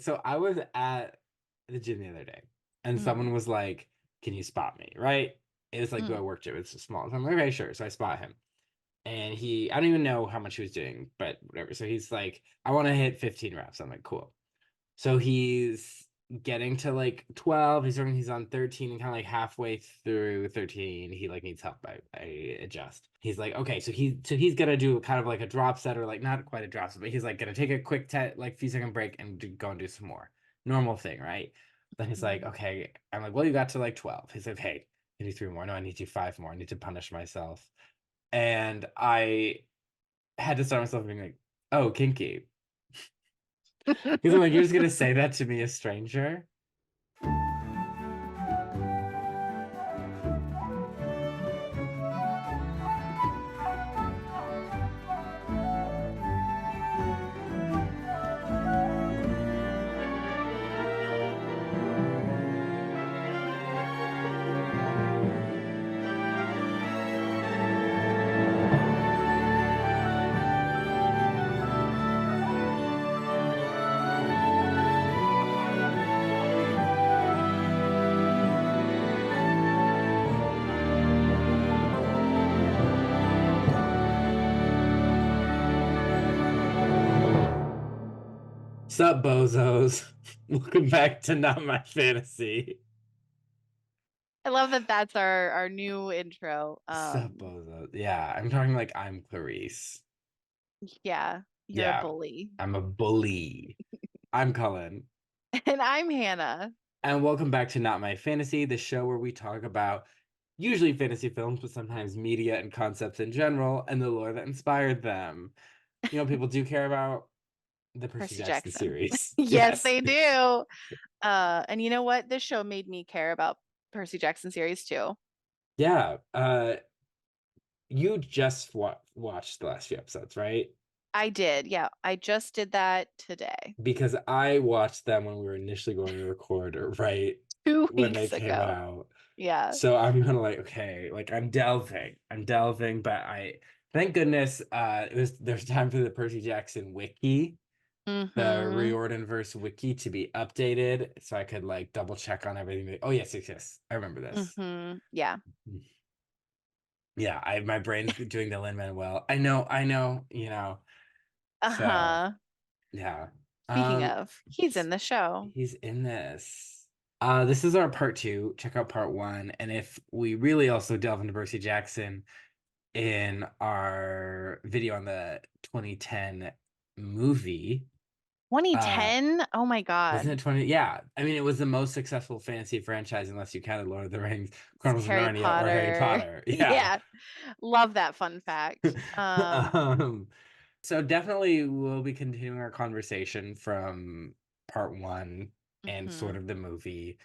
So I was at the gym the other day, and Mm, someone was like, "Can you spot me?" Right? It was like the mm, work gym. It's small. So I'm like, "Okay, sure." So I spot him, and I don't even know how much he was doing, but whatever. So he's like, "I want to hit 15 reps." I'm like, "Cool." So he's getting to like 12. He's on 13 and kind of like halfway through 13. He like needs help. I adjust. He's like, okay, so he's gonna do kind of like a drop set or like not quite a drop set, but he's like gonna take a quick like few second break and go and do some more. Normal thing, right? Then he's like, mm. okay. I'm like, well, you got to like 12. He's like, hey, I need three more. No, I need to do five more. I need to punish myself. And I had to start myself being like, oh, kinky. Because I'm like, you're just gonna say that to me, a stranger? Sup, bozos? Welcome back to Not My Fantasy. I love that that's our new intro. Sup, bozos? Yeah, I'm talking like I'm Clarice. Yeah, you're a Yeah, bully. I'm a bully. I'm Cullen. And I'm Hannah. And welcome back to Not My Fantasy, the show where we talk about usually fantasy films, but sometimes media and concepts in general and the lore that inspired them. You know, people do care about the Percy Percy Jackson Jackson. series. Yes, Yes. they do. And you know what? This show made me care about Percy Jackson series too. Yeah. You just watched the last few episodes, right? I did. Yeah, I just did that today, Because I watched them when we were initially going to record, or right two when they weeks came ago. out. Yeah. So I'm kind of like, okay, like I'm delving, but I thank goodness there's time for the Percy Jackson wiki, the Mm-hmm. Riordan verse wiki to be updated, so I could like double check on everything. Oh yes, yes, yes, I remember this. Mm-hmm. Yeah. Yeah, I my brain's doing the Lin-Manuel. I know, So Uh-huh. yeah. Speaking Um, of, he's in the show. He's in this. This is our part two. Check out part one. And if we really also delve into Percy Jackson in our video on the 2010 movie, uh, 2010? Oh my wasn't God. it 20? Yeah. I mean, it was the most successful fantasy franchise, unless you counted Lord of the Rings, It's Chronicles of Harry Narnia, or Harry Potter. Potter. Yeah. Yeah. Love that fun fact. um, so definitely we'll be continuing our conversation from part one and sort Mhm. of the movie.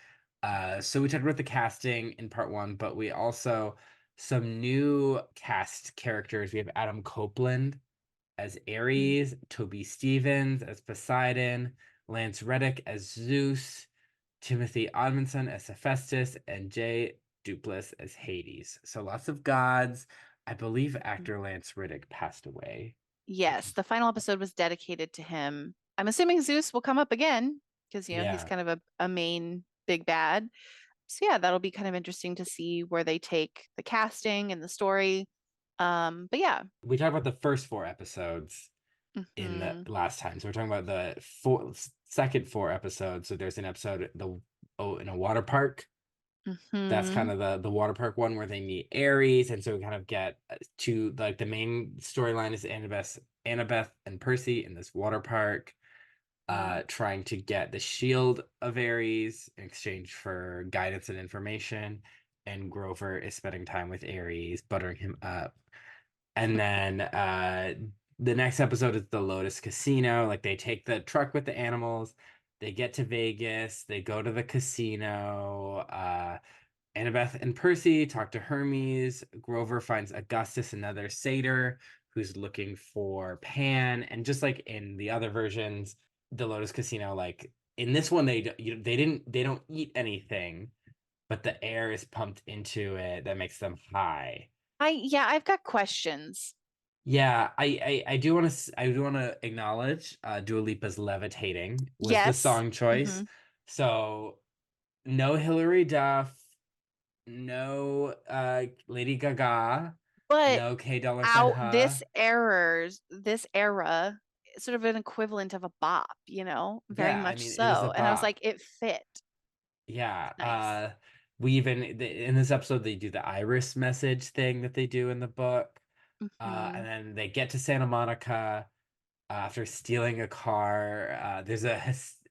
So we talked about the casting in part one, but we also some new cast characters. We have Adam Copeland as Mm. Ares, Toby Stevens as Poseidon, Lance Reddick as Zeus, Timothy Odmanson as Hephaestus, and Jay Duplass as Hades. So lots of gods. I believe actor Lance Reddick passed away. Yes, the final episode was dedicated to him. I'm assuming Zeus will come up again because, he's Yeah. kind of a main big bad. So yeah, that'll be kind of interesting to see where they take the casting and the story. But yeah. We talked about the first four episodes in the Hmm. last time. So we're talking about the second four episodes. So there's an episode in a water park. That's kind Hmm. of the water park one where they meet Ares, and so we kind of get to like the main storyline is Annabeth and Percy in this water park, trying to get the shield of Ares in exchange for guidance and information. And Grover is spending time with Ares, buttering him up. And then the next episode is the Lotus Casino. Like they take the truck with the animals, they get to Vegas, they go to the casino. Annabeth and Percy talk to Hermes. Grover finds Augustus, another satyr, who's looking for Pan. And just like in the other versions, the Lotus Casino, like in this one, they don't eat anything, but the air is pumped into it that makes them high. I've got questions. Yeah, I do want to acknowledge Dua Lipa's "Levitating" was the Yes. song choice. Hmm. So no Hilary Duff, no Lady Gaga, But no K Dollar Sign out Ha. this era, sort of an equivalent of a bop, very Yeah, I much mean it is a so. And I was bop. like, it fit. Yeah, Nice. we even in this episode they do the iris message thing that they do in the book. Hmm. And then they get to Santa Monica after stealing a car. There's a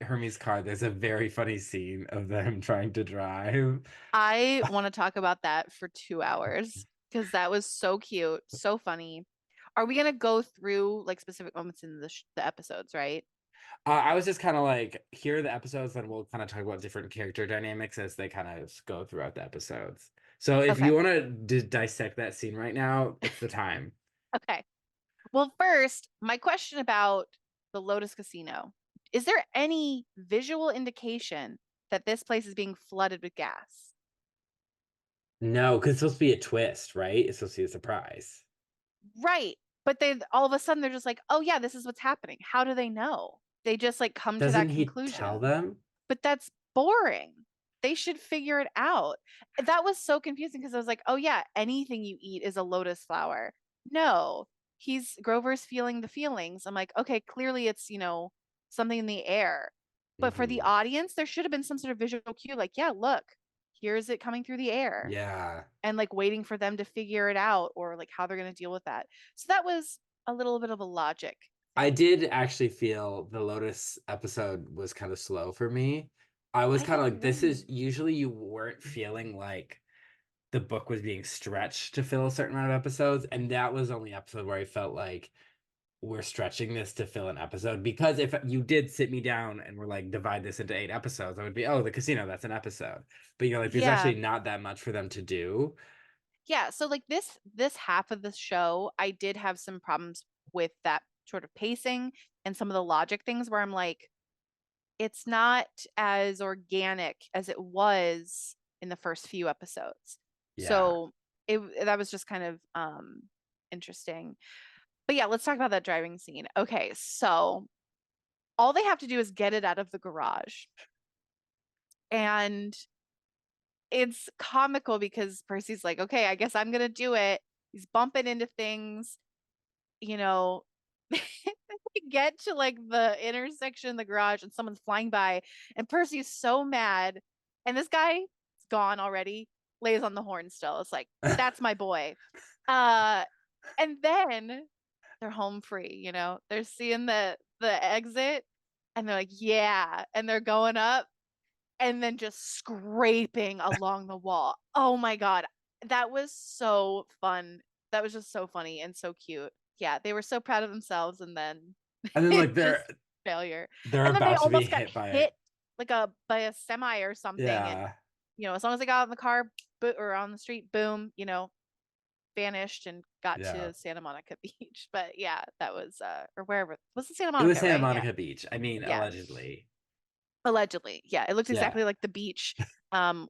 Hermes car. There's a very funny scene of them trying to drive. I want to talk about that for 2 hours because that was so cute, so funny. Are we gonna go through like specific moments in the episodes, right? I was just kind of like, here are the episodes, and we'll kind of talk about different character dynamics as they kind of go throughout the episodes. So if Okay. you want to dissect that scene right now, it's the time. Okay. Well, first, my question about the Lotus Casino. Is there any visual indication that this place is being flooded with gas? No, because it's supposed to be a twist, right? It's supposed to be a surprise. Right. But they all of a sudden they're just like, "Oh yeah, this is what's happening." How do they know? They just like come to Doesn't that he tell conclusion. them? But that's boring. They should figure it out. That was so confusing because I was like, "Oh yeah, anything you eat is a lotus flower." No. He's Grover's feeling the feelings. I'm like, "Okay, clearly it's, something in the air." But for the Hmm. audience, there should have been some sort of visual cue like, "Yeah, look, here's it coming through the air." Yeah. And like waiting for them to figure it out or like how they're going to deal with that. So that was a little bit of a logic I thing. did actually feel the Lotus episode was kind of slow for me. I was I kind of like, this is agree. usually you weren't feeling like the book was being stretched to fill a certain amount of episodes. And that was the only episode where I felt like we're stretching this to fill an episode. Because if you did sit me down and were like, divide this into 8 episodes, I would be, oh, the casino, that's an episode. But you're like, there's Yeah. actually not that much for them to do. Yeah, so like this half of the show, I did have some problems with that sort of pacing and some of the logic things where I'm like, it's not as organic as it was in the first few episodes. Yeah. So it that was just kind of interesting. But yeah, let's talk about that driving scene. Okay, so all they have to do is get it out of the garage. And it's comical because Percy's like, okay, I guess I'm gonna do it. He's bumping into things, you know. They get to like the intersection of the garage and someone's flying by, and Percy's so mad. And this guy is gone already, lays on the horn still. It's like, that's my boy. Uh, and then they're home free, They're seeing the exit and they're like, yeah, and they're going up and then just scraping along the wall. Oh my God. That was so fun. That was just so funny and so cute. Yeah, they were so proud of themselves and then And then like it just failure. they're And then they about to be almost got hit by hit it. like a by a semi or something and Yeah. as long as they got out in the car or on the street, boom, vanished and got Yeah. to Santa Monica Beach. But yeah, that was or wherever. Was it Santa It was Monica, Santa right? Yeah. Monica Beach. I mean, Yeah. allegedly. Allegedly. Yeah, it looked Yeah. exactly like the beach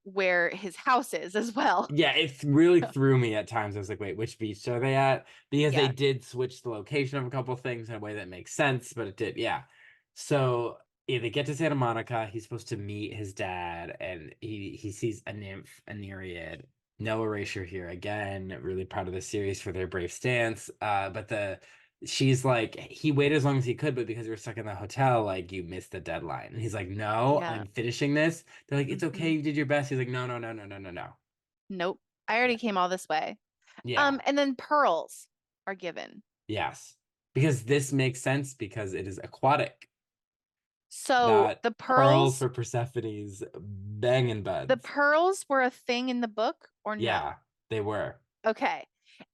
where his house is as well. Yeah, it really threw me at times. I was like, wait, which beach are they at? Because they Yeah. did switch the location of a couple of things in a way that makes sense, but it did, yeah. So yeah, they get to Santa Monica. He's supposed to meet his dad, and he sees a nymph, a nereid. No erasure here again. Really proud of the series for their brave stance. But she's like, he waited as long as he could, but because we were stuck in the hotel, like you missed the deadline. And he's like, no, Yeah. I'm finishing this. They're like, it's okay, Hmm. you did your best. He's like, no, no, no, no, no, no, no. Nope. I already came all this way. Yeah. And then pearls are given. Yes. Because this makes sense because it is aquatic, So not pearls for Persephone's banging the buds. pearls were a thing in the book or no? Yeah, they were. Okay.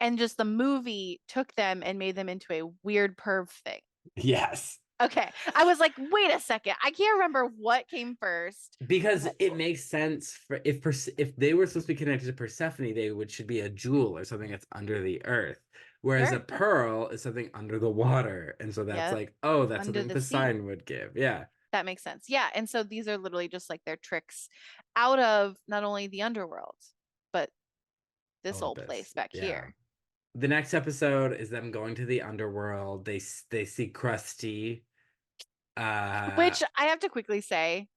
And just the movie took them and made them into a weird perv thing. Yes. Okay. I was like, wait a second. I can't remember what came first, Because but it makes sense for if they were supposed to be connected to Persephone, they would should be a jewel or something that's under the earth. Whereas a sure. pearl is something under the water. And so that's Yep. like, oh, that's Under something the sea. Poseidon would give. Yeah. That makes sense. Yeah. And so these are literally just like their tricks out of not only the underworld, but this old Olympus. place back Yeah. here. the next episode is them going to the underworld. They see Krusty. Uh Which I have to quickly say.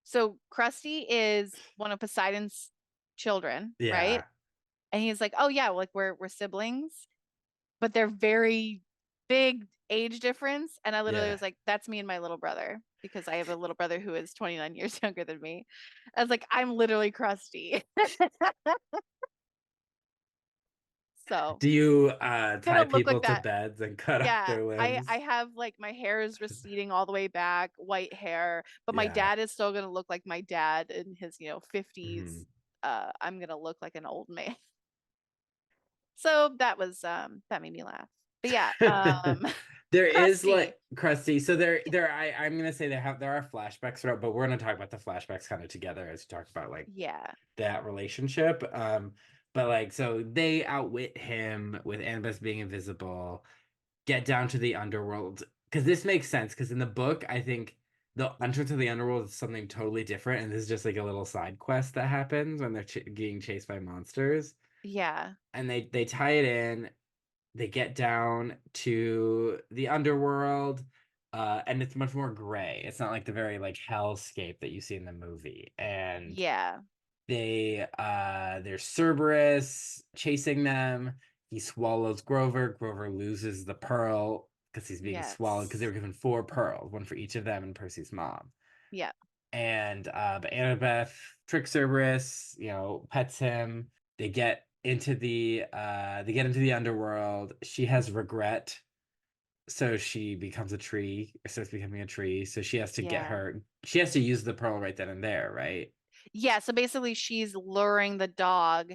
So Krusty is one of Poseidon's children, right? yeah. And he's like, "Oh yeah, like we're siblings, but they're very big age difference." And I literally Yeah. was like, "That's me and my little brother," because I have a little brother who is 29 years younger than me. I was like, "I'm literally Krusty." So Do you gonna tie look people like to that. beds and cut off Yeah, their I limbs? have like my hair is receding all the way back, white hair, but my Yeah. dad is still gonna look like my dad in his, 50s. Mhm. I'm gonna look like an old man. So that made me laugh. But yeah, There is Krusty. like Krusty. So I'm gonna say there are flashbacks throughout, but we're gonna talk about the flashbacks kind of together as we talk about like Yeah, that relationship. But like so they outwit him with Annabeth being invisible, get down to the underworld. Because this makes sense, because in the book, I think the entrance to the underworld is something totally different, and this is just like a little side quest that happens when they're getting chased by monsters. yeah, And they tie it in, they get down to the underworld, and it's much more gray. It's not like the very like hellscape that you see in the movie. And yeah, there's Cerberus chasing them. He swallows Grover. Grover loses the pearl because he's being swallowed because they yes, were given 4 pearls, one for each of them and Percy's mom. yeah, And but Annabeth tricks Cerberus, pets him. They get into the underworld. She has regret, so she becomes a tree, or starts becoming a tree. So yeah. she has to use the pearl right then and there, right? Yeah, so basically she's luring the dog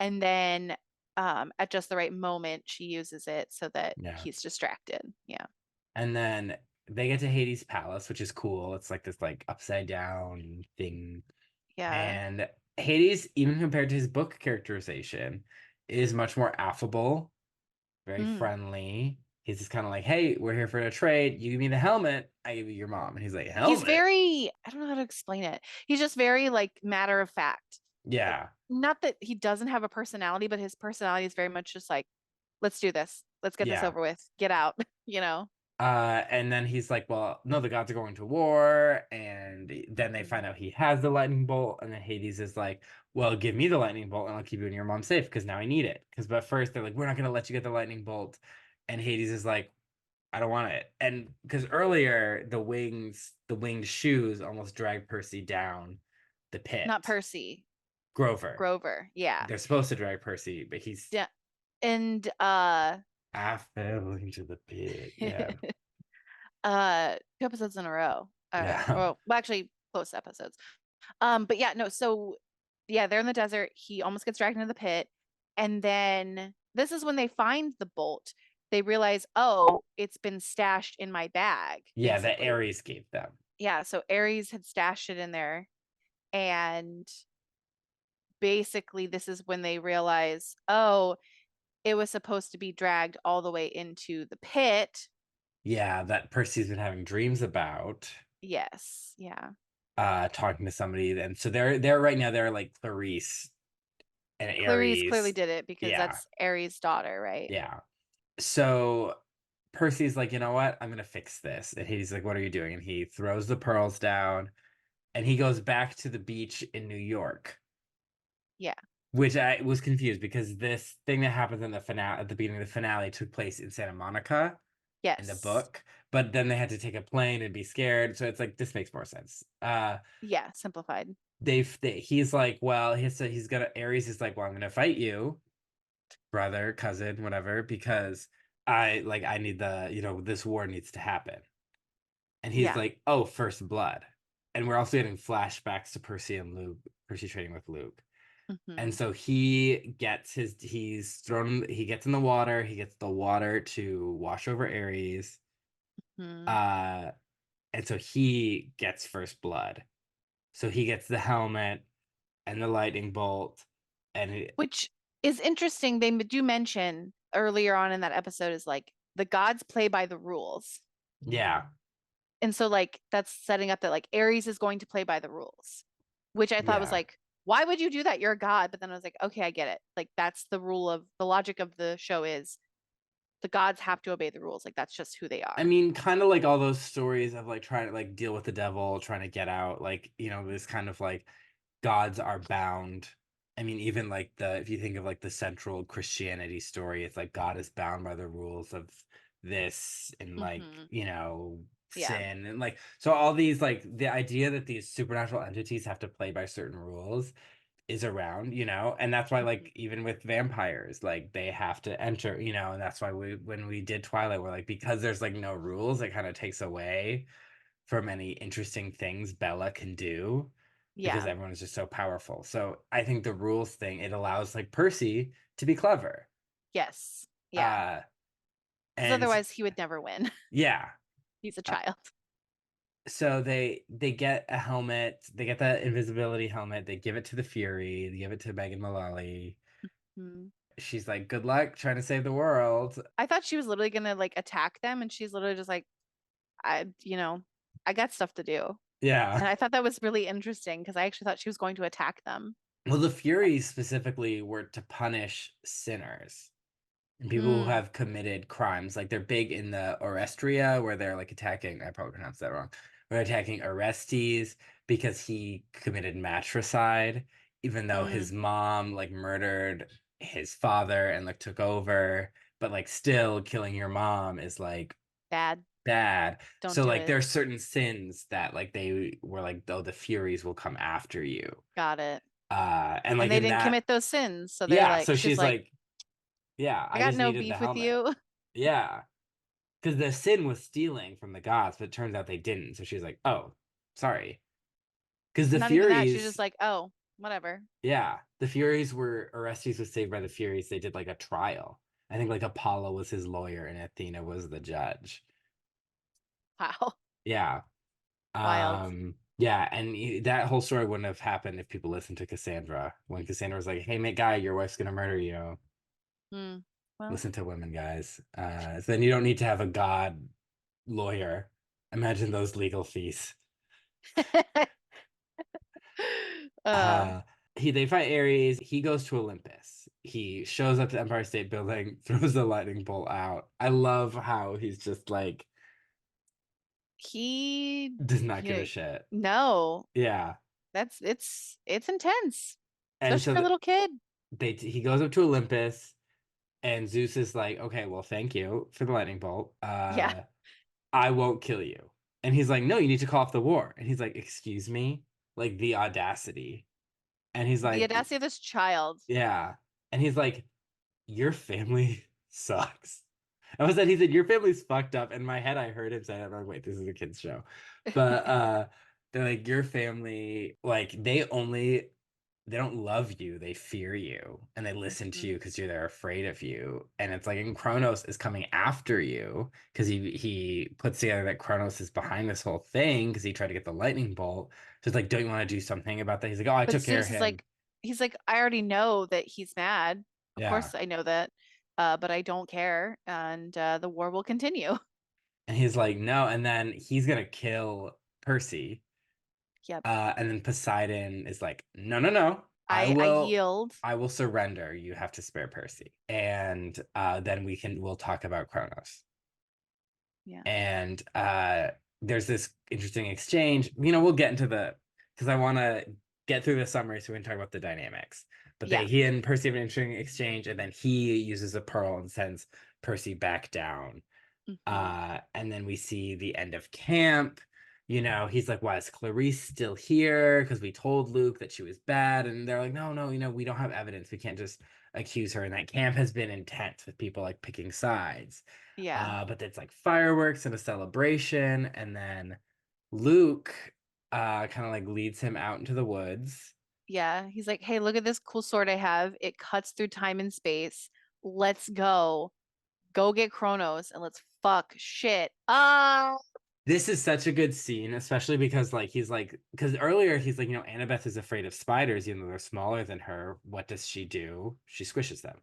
and then at just the right moment she uses it so that Yeah. he's distracted. Yeah. And then they get to Hades' palace, which is cool. It's like this like upside down thing. Yeah. And Hades, even compared to his book characterization, is much more affable, very Mm. friendly. He's just kind of like, hey, we're here for a trade. You give me the helmet, I give you your mom. And he's like, He's helmet? very, I don't know how to explain it. He's just very like matter of fact. Like Yeah. not that he doesn't have a personality, but his personality is very much just like, let's do this. Let's get this Yeah. over with. Get out, you know. And then he's like, well, no, the gods are going to war. And then they find Mhm. out he has the lightning bolt. And then Hades is like, well, give me the lightning bolt and I'll keep you and your mom safe because now I need it. But first they're like, we're not going to let you get the lightning bolt. And Hades is like, I don't want it. And because earlier the winged shoes almost dragged Percy down the Not pit. Percy, Grover. Grover. Yeah. They're supposed to drag Percy, but he's Yeah. And I fell into the pit. Yeah. 2 episodes in a row. Yeah. Well, actually close episodes. But yeah, no, so yeah, they're in the desert. He almost gets dragged into the pit. And then this is when they find the bolt. They realize, oh, it's been stashed in my bag, Yeah, the basically. Ares gave them. Yeah, so Ares had stashed it in there. And basically, this is when they realize, oh, it was supposed to be dragged all the way into the pit. Yeah, that Percy's been having dreams about, Yes. Yeah. talking to somebody. And so they're right now, they're like Clarice and Clarice clearly Ares. did it because Yeah, that's Ares' daughter, right? yeah. So Percy's like, you know what? I'm gonna fix this. And he's like, what are you doing? And he throws the pearls down and he goes back to the beach in New York, Yeah. which I was confused because this thing that happens in the finale at the beginning of the finale took place in Santa Monica in the Yes. book, but then they had to take a plane and be scared. So it's like this makes more sense. Yeah. Simplified. He's like, well, he's gonna Ares is like, well, I'm gonna fight you, brother, cousin, whatever, because I need this war needs to happen. And he's Yeah. like, oh, first blood. And we're also getting flashbacks to Percy training with Luke. And Hmm. so he gets in the water, he gets the water to wash over Ares. Hmm. Uh, and so he gets first blood. So he gets the helmet and the lightning bolt, and Which is interesting. They do mention earlier on in that episode is like the gods play by the rules. yeah, And so like that's setting up that like Ares is going to play by the rules, which I thought was yeah, like why would you do that? You're a god. But then I was like, okay, I get it. Like that's the logic of the show is the gods have to obey the rules. Like that's just who they I are. mean, kind of like all those stories of like trying to like deal with the devil, trying to get out, like, this kind of like gods are bound. I mean, even like if you think of like the central Christianity story, it's like God is bound by the rules of this and like, Hmm. Yeah. sin and like, so all these like the idea that these supernatural entities have to play by certain rules is around, and that's why Hmm. like even with vampires, like they have to enter, and that's why when we did Twilight, we're like, because there's like no rules, it kind of takes away from any interesting things Bella can do because Yeah. everyone is just so powerful. So I think the rules thing, it allows like Percy to be clever. Yes. Yeah. Uh Because and otherwise he would never win. yeah. He's a Uh, child. so they get a helmet, they get that invisibility helmet, they give it to the Fury, they give it to Megan Mullally. Hmm. She's like, good luck trying to save the world. I thought she was literally gonna like attack them, and she's literally just like, I got stuff to do. Yeah. And I thought that was really interesting because I actually thought she was going to attack them. Well, the Furies specifically were to punish sinners and people who Mm, have committed crimes. Like they're big in the Orestria where they're like attacking, I probably pronounced that wrong. They're attacking Orestes because he committed matricide, even though mm, his mom like murdered his father and like took over, but like still killing your mom is like bad. bad. Don't So do like it. there are certain sins that like they were like, oh, the Furies will come after you. Got it. And And like they in didn't that, commit those sins. So they're yeah, like, so she's she's like, like, yeah, I I got just no needed the beef with helmet. you. Yeah. Because the sin was stealing from the gods, but it turns out they didn't. So she's like, oh, sorry. Because the Not even that. She's just Furies, like, oh, whatever. yeah, the Furies were, Orestes was saved by the Furies. They did like a trial. I think like Apollo was his lawyer and Athena was the judge. Wow. Yeah. Wild. Yeah, and that whole story wouldn't have happened if people listened to Cassandra. When Cassandra was like, "Hey, mate, guy, your wife's gonna murder you." Hmm. Well, Listen to women, guys. So then you don't need to have a god lawyer. Imagine those legal fees. uh, Uh, they fight Ares. He goes to Olympus. He shows up to Empire State Building, throws the lightning bolt out. I love how he's just like he, does not give a you shit. no, Yeah, it's intense, and especially so for a little kid. he goes up to Olympus. And Zeus is like, okay, well, thank you for the lightning bolt. Yeah. I won't kill you. And he's like, no, you need to call off the war. And he's like, excuse me? Like the audacity. And he's The like, audacity of this child. yeah. And he's like, your family sucks. I was that he said, your family's fucked up. In my head, I heard him say that. I'm like, wait, this is a kid's show. But they're like, your family, like, they don't love you, they fear you, and they listen to you Mhm. because they're afraid of you. And it's like, and Kronos is coming after you because he puts together that Kronos is behind this whole thing because he tried to get the lightning bolt. So it's like, don't you want to do something about that? He's like, oh, I But took care of Zeus is him. like, he's like, I already know that he's mad. Of Yeah. course I know that. But I don't care, and the war will continue. And he's like, no. And then he's gonna kill Percy. Yep. And then Poseidon is like, no, no, no. I yield. I will surrender. You have to spare Percy. And then we'll talk about Kronos. Yeah. And there's this interesting exchange. We'll get into because I want to get through the summary so we can talk about the dynamics. But Yeah. he and Percy have an interesting exchange, and then he uses a pearl and sends Percy back down. Hmm. And then we see the end of camp. He's like, why is Clarice still here? Because we told Luke that she was bad. And they're like, no, no, we don't have evidence. We can't just accuse her. And that camp has been intense with people like picking sides. Yeah. But it's like fireworks and a celebration. And then Luke kind of like leads him out into the woods. Yeah. He's like, hey, look at this cool sword I have. It cuts through time and space. Let's go. Go get Kronos and let's fuck shit. This is such a good scene, especially because because earlier he's like, Annabeth is afraid of spiders, even though they're smaller than her. What does she do? She squishes them.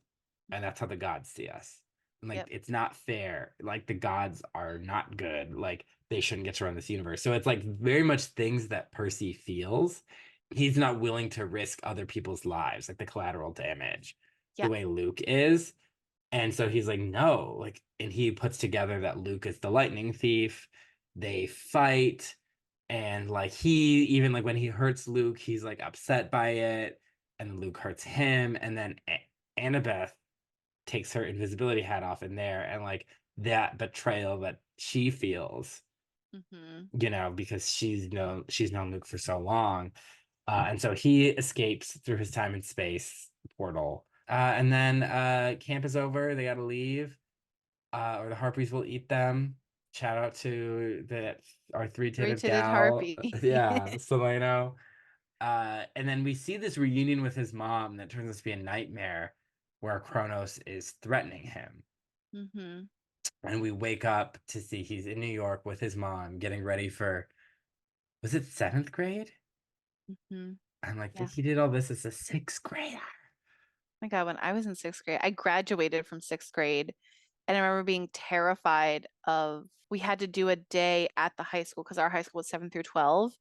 And that's how the gods see us. And like Yep. it's not fair. Like the gods are not good. Like they shouldn't get to run this universe. So it's like very much things that Percy feels. he's not willing to risk other people's lives, like the collateral damage, the Yeah. way Luke is. And so he's like, no, like, and he puts together that Luke is the lightning thief. They fight, and like he even like when he hurts Luke, he's like upset by it, and Luke hurts him, and then Annabeth takes her invisibility hat off in there, and like that betrayal that she feels, Mm-hmm. because she's known Luke for so long. And so he escapes through his time in space portal. And then camp is over. They got to leave, or the harpies will eat them. Shout out to our three-titted Three-titted gal. harpy. Yeah, Solano. And then we see this reunion with his mom that turns out to be a nightmare where Kronos is threatening him. Mm-hmm. And we wake up to see he's in New York with his mom getting ready for, was it seventh grade? Mm-hmm. I'm like, Yeah. he did all this as a sixth grader. My God, when I was in sixth grade, I graduated from sixth grade, and I remember being terrified of, we had to do a day at the high school because our high school was 7 through 12.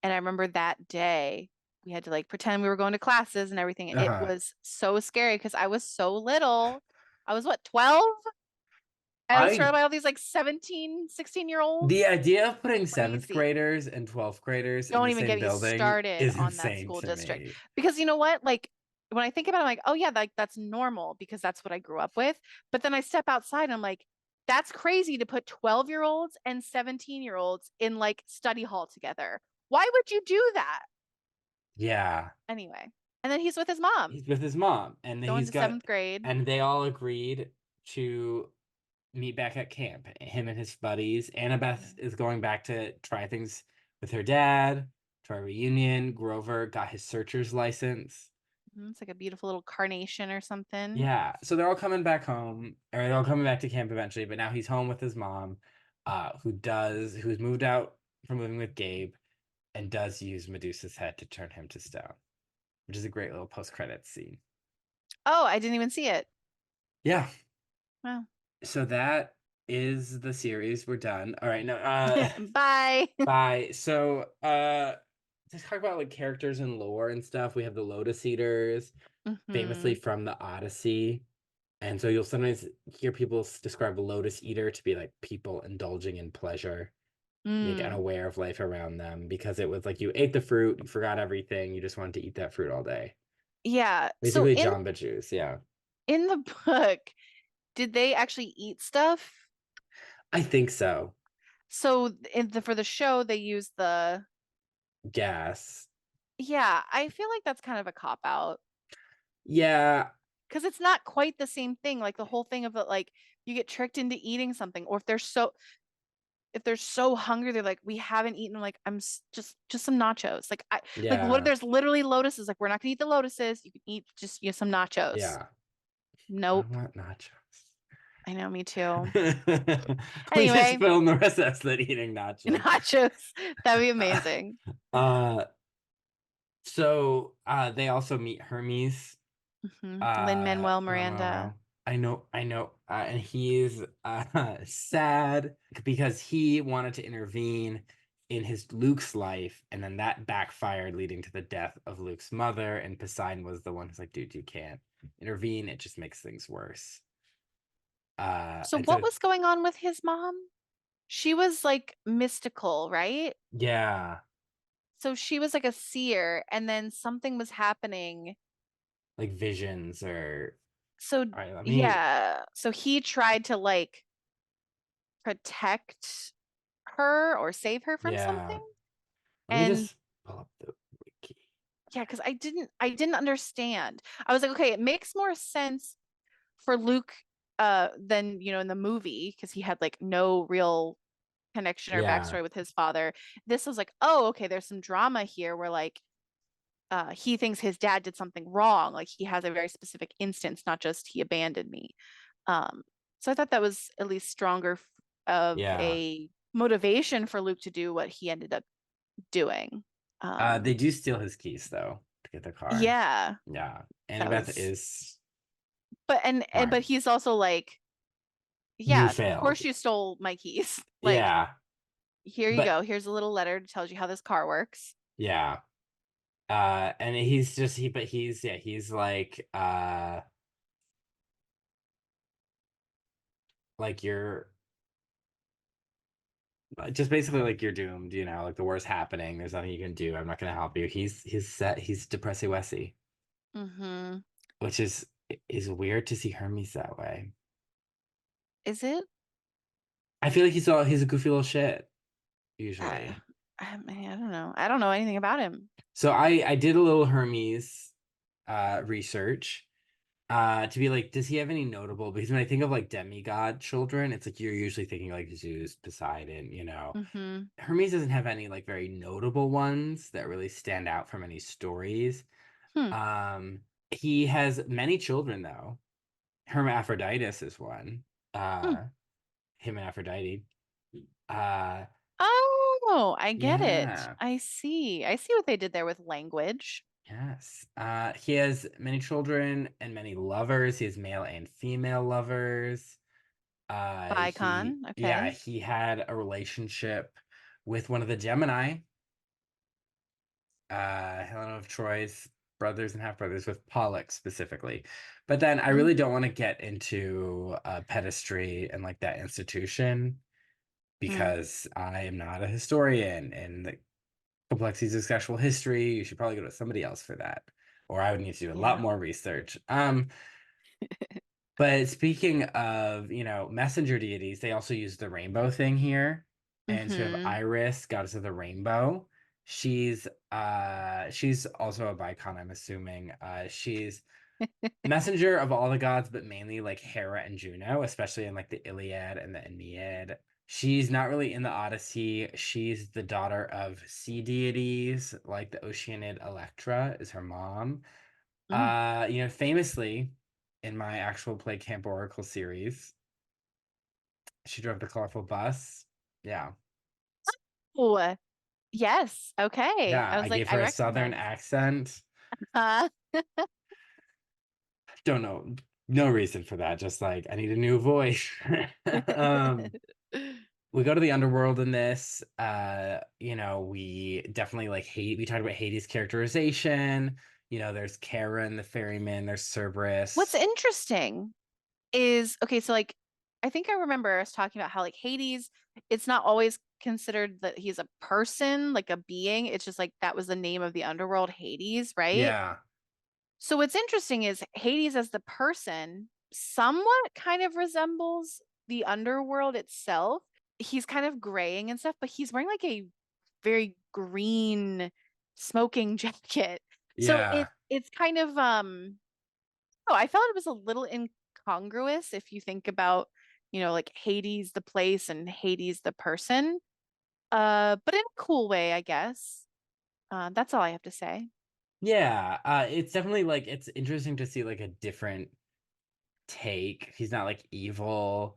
And I remember that day we had to like pretend we were going to classes and everything. And it Uh-huh. was so scary because I was so little. I was what, 12? I was I surrounded by all these like 17, 16-year-olds. The idea of putting seventh Crazy. graders and 12th graders in Don't the even same get me building started is on that insane school to district. me. Because you know what? Like when I think about it, I'm like, oh yeah, like that's normal because that's what I grew up with. But then I step outside and I'm like, that's crazy to put 12-year-olds and 17-year-olds in like study hall together. Why would you do that? Yeah. Anyway. And then he's with his mom, He's with his mom, and going to seventh grade. they all agreed to meet back at camp. Him and his buddies. Annabeth Mhm. is going back to try things with her dad, try a reunion. Grover got his searcher's license. It's like a beautiful little carnation or something. Yeah, so they're all coming back home, or they're all coming back to camp eventually. But now he's home with his mom, who's moved out from living with Gabe, and does use Medusa's head to turn him to stone, which is a great little post-credits scene. Oh, I didn't even see it. Yeah, Wow. so that is the series. We're done. All right, no, Bye. bye. So, let's talk about like characters and lore and stuff. We have the Lotus Eaters, famously Hmm. from the Odyssey. And so you'll sometimes hear people describe a lotus eater to be like people indulging in pleasure, like Mm. unaware of life around them, because it was like you ate the fruit, you forgot everything, you just wanted to eat that fruit all day. Yeah. So Basically, Jamba Juice. Yeah, in the book, did they actually eat stuff? I think so. So for the show, they use the, Gas. yeah, I feel like that's kind of a cop out Yeah, because it's not quite the same thing. Like the whole thing of it, like you get tricked into eating something, or if they're so hungry, they're like, we haven't eaten. I'm like, just some nachos. Like yeah, there's literally lotuses. Like we're not gonna eat the lotuses. You can eat just some nachos. yeah. I Nope. want nachos. I know, me too. We just Anyway, filmed the rest of us that eating nachos. nachos. That'd be amazing. Uh, so they also meet Hermes. Lin-Manuel Miranda. Lin-Manuel. I know. And he's sad because he wanted to intervene in his Luke's life, and then that backfired, leading to the death of Luke's mother. And Poseidon was the one who's like, dude, you can't intervene, it just makes things worse. So And what so was going on with his mom? She was like mystical, right? yeah, So she was like a seer, and then something was happening. like visions or So all right, let me yeah, so he tried to like protect her or save her from yeah, something. let me And just pull up the wiki. yeah, because I didn't understand. I was like, okay, it makes more sense for Luke than in the movie because he had like no real connection or Yeah, backstory with his father. This was like, oh, okay, there's some drama here where like he thinks his dad did something wrong. Like he has a very specific instance, not just he abandoned me. Um, so I thought that was at least stronger of yeah. a motivation for Luke to do what he ended up doing. They do steal his keys though to get the car. Yeah, Yeah. that Annabeth was, is but smart. he's also like, You yeah, of failed. course you stole my keys. Like, Yeah. here you But go. Here's a little letter that tells you how this car works. yeah. And he's just he but he's yeah, he's like you're just basically like you're doomed, like the worst happening. There's nothing you can do. I'm not gonna help you. He's set. He's depressy Wessy, Mm-hmm. which is weird to see Hermes that way. Is it? I feel like he's a goofy little shit Uh, usually. I don't know. I don't know anything about him. So I did a little Hermes research to be like, does he have any notable? Because when I think of like demigod children, it's like you're usually thinking like Zeus, Poseidon. Mm-hmm. Hermes doesn't have any like very notable ones that really stand out from any stories. Hmm. He has many children though. Hermaphroditus is one. Hmm. Uh, him and Aphrodite. Uh, Oh, I get it. yeah, I see. I see what they did there with language. yes. He has many children and many lovers. He has male and female lovers. Bicon. Yeah, Okay. he had a relationship with one of the Gemini, Helena of Troy's brothers and half brothers, with Pollux specifically. But then I Mm, really don't want to get into pedestry and like that institution mm, because I am not a historian and the complexities of sexual history. You should probably go to somebody else for that, or I would need to do a lot yeah. more research. But speaking of, messenger deities, they also use the rainbow thing here. And so we have Mm-hmm. Iris, goddess of the rainbow. She's also a bicon, I'm assuming. She's messenger of all the gods, but mainly like Hera and Juno, especially in like the Iliad and the Aeneid. She's not really in the Odyssey. She's the daughter of sea deities, like the Oceanid Electra is her mom. Mm. Famously in my actual Play Camp Oracle series, she drove the colorful bus. Yeah. Oh, yes. Okay. Yeah, I I was like, gave I her a southern recognize. accent. Uh, Don't know, no reason for that. Just like I need a new voice. um we go to the underworld in this. We definitely like hate we talked about Hades' characterization. There's Charon, the ferryman, there's What's Cerberus. interesting is okay, so like I think I remember us talking about how like Hades, it's not always considered that he's a person, like a being. It's just like that was the name of the underworld, Hades, right? Yeah. So what's interesting is Hades as the person somewhat kind of resembles the underworld itself. He's kind of graying and stuff, but he's wearing like a very green smoking jacket. So Yeah. it's kind of oh, I felt it was a little incongruous if you think about, like Hades the place and Hades the person. But in a cool way, I guess. That's all I have to say. Yeah, it's definitely like it's interesting to see like a different take. He's not like evil.